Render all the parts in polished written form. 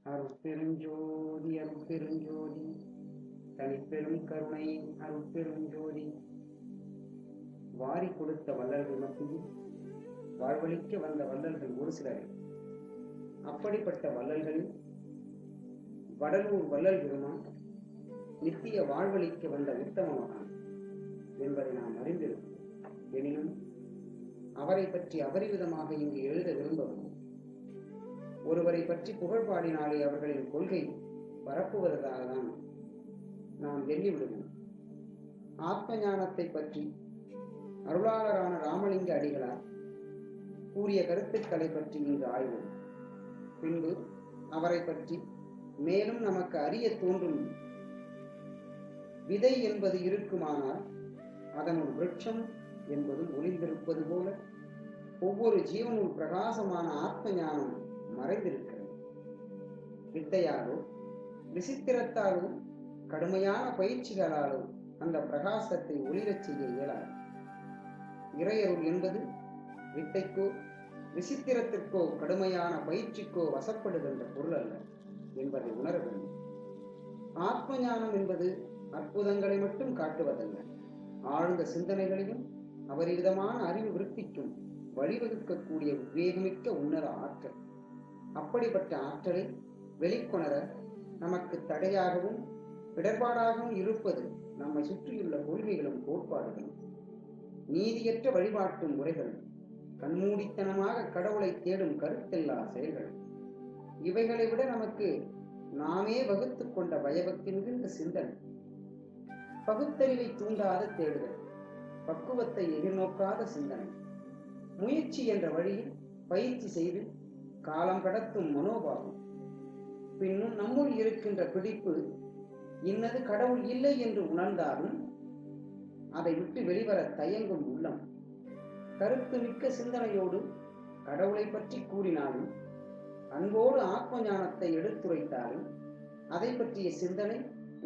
அருட்பெருஞ்சோதி அருட்பெருஞ்சோதி தனிப்பெரும் கருணை அருட்பெருஞ்சோதி. வாரி கொடுத்த வள்ளல்கள் மத்தியில் வாழ்வழிக்க வந்த வள்ளல்கள் ஒரு சிலர். அப்படிப்பட்ட வள்ளல்களில் வடலூர் வள்ளல் பெருமான் நித்திய வாழ்வழிக்க வந்த உத்தம மகான் என்பதை நாம் அறிந்திருக்கிறோம். எனினும் அவரை பற்றி அபரிவிதமாக இங்கு எழுத விரும்பவில்லை. ஒருவரை பற்றி புகழ் பாடினாலே அவர்களின் கொள்கை பரப்புவதாக தான் நாம் எண்ணிவிடுவோம். ஆத்ம ஞானத்தை பற்றி அருளாளரான ராமலிங்க அடிகளார் கூறிய கருத்துக்களை பற்றி இங்கு ஆய்வோம். பின்பு அவரை பற்றி மேலும் நமக்கு அறிய தோன்றும். விதை என்பது இருக்குமானால் அதனுள் விருட்சம் என்பதும் ஒளிந்திருப்பது போல ஒவ்வொரு ஜீவனுள் பிரகாசமான ஆத்ம ஞானம் மறைந்திருக்கிறது. வித்தையாலோ விசித்திரத்தாலோ கடுமையான பயிற்சிகளாலோ அந்த பிரகாசத்தை ஒளிரச் செய்ய இயலாது. இறையருள் என்பது வித்தைக்கோ விசித்திரத்திற்கோ கடுமையான பயிற்சிக்கோ வசப்படுகின்ற பொருள் அல்ல என்பதை உணர வேண்டும். ஆத்ம ஞானம் என்பது அற்புதங்களை மட்டும் காட்டுவதல்ல, ஆழ்ந்த சிந்தனைகளையும் அபரிவிதமான அறிவு விருத்திக்கும் வழிவகுக்கக்கூடிய விவேகமிக்க உன்னத ஆற்றல். அப்படிப்பட்ட ஆற்றலை வெளிக்கொணர நமக்கு தடையாகவும் இடர்பாடாகவும் இருப்பது நம்மை சுற்றியுள்ள கொள்கைகளும் கோட்பாடுகளும், நீதியற்ற வழிபாட்டு முறைகளும், கண்மூடித்தனமாக கடவுளை தேடும் கருத்தில்லா செயல்கள். இவைகளை விட நமக்கு நாமே வகுத்து கொண்ட பயபக்தி மிகுந்த சிந்தனை, பகுத்தறிவை தூண்டாத தேடுதல், பக்குவத்தை எதிர்நோக்காத சிந்தனை, முயற்சி என்ற வழியில் பயிற்சி செய்து காலம் கடத்தும் மனோபாவம், பின்னும் நம்முள் இருக்கின்ற பிடிப்பு இன்னது கடவுள் இல்லை என்று உணர்ந்தாலும் அதை விட்டு வெளிவர தயங்கும் உள்ளம், கருத்து மிக்க சிந்தனையோடு கடவுளை பற்றி கூறினாலும் அன்போடு ஆத்ம ஞானத்தை எடுத்துரைத்தாலும் அதை பற்றிய சிந்தனை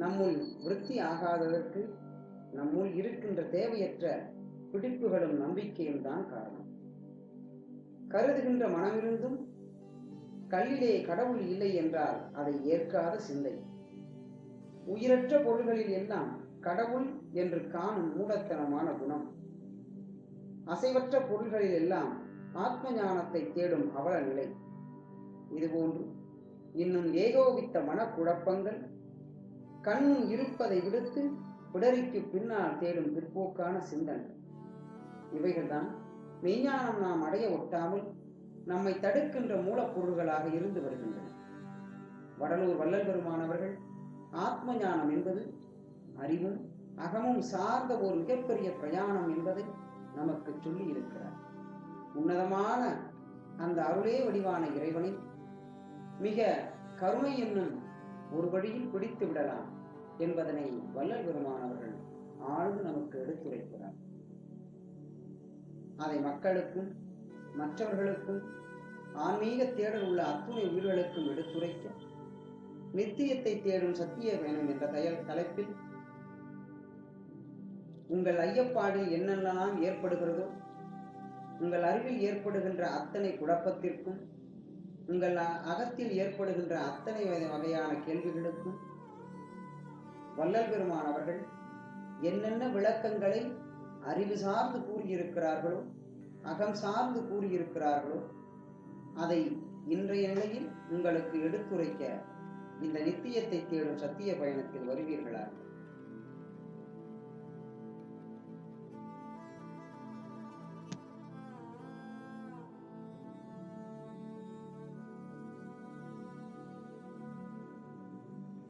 நம்முள் விருத்தி ஆகாததற்கு நம்முள் இருக்கின்ற தேவையற்ற பிடிப்புகளும் நம்பிக்கையும் தான் காரணம். கருதுகின்ற மனமிருந்தும் கல்லிலே கடவுள் இல்லை என்றால் அதை ஏற்காத சிந்தை, உயிரற்ற பொருள்களில் எல்லாம் கடவுள் என்று காணும் மூடத்தனமான குணம், அசைவற்ற பொருள்களில் எல்லாம் ஆத்ம ஞானத்தை தேடும் அவல நிலை, இதுபோன்று இன்னும் ஏகோபித்த மனக்குழப்பங்கள், கண்முன் இருப்பதை விடுத்து பிடரிக்கு பின்னால் தேடும் பிற்போக்கான சிந்தனை, இவைகள்தான் மெய்ஞானம் நாம் அடைய ஒட்டாமல் நம்மை தடுக்கின்ற மூலப்பொருள்களாக இருந்து வருகின்றன. வடலூர் வள்ளல் பெருமானவர்கள் ஆத்ம ஞானம் என்பது அறிவும் அகமும் சார்ந்த ஒரு மிகப்பெரிய பிரயாணம் என்பதை நமக்கு சொல்லி இருக்கிறார். உன்னதமான அந்த அருளே வடிவான இறைவனை மிக கருணை என்னும் ஒரு வழியில் பிடித்து விடலாம் என்பதனை வள்ளல் பெருமானவர்கள் ஆழ்ந்து நமக்கு எடுத்துரைக்கிறார். அதை மக்களுக்கும் மற்றவர்களுக்கும் ஆன்மீக தேடல் உள்ள அத்துணை உயிர்களுக்கும் எடுத்துரைக்க நித்தியத்தை தேடும் சத்திய பயணம் என்ற தலைப்பில் உங்கள் ஐயப்பாடில் என்னெல்லாம் ஏற்படுகிறதோ, உங்கள் அறிவில் ஏற்படுகின்ற அத்தனை குழப்பத்திற்கும், உங்கள் அகத்தில் ஏற்படுகின்ற அத்தனை வகையான கேள்விகளுக்கும் வள்ளல் பெருமான் அவர்கள் என்னென்ன விளக்கங்களை அறிவு சார்ந்து கூறியிருக்கிறார்களோ, அகம் சார்ந்து கூறியிருக்கிறார்களோ அதை இன்றைய நிலையில் உங்களுக்கு எடுத்துரைக்க இந்த நித்தியத்தை தேடும் சத்திய பயணத்தில் வருவீர்களாக.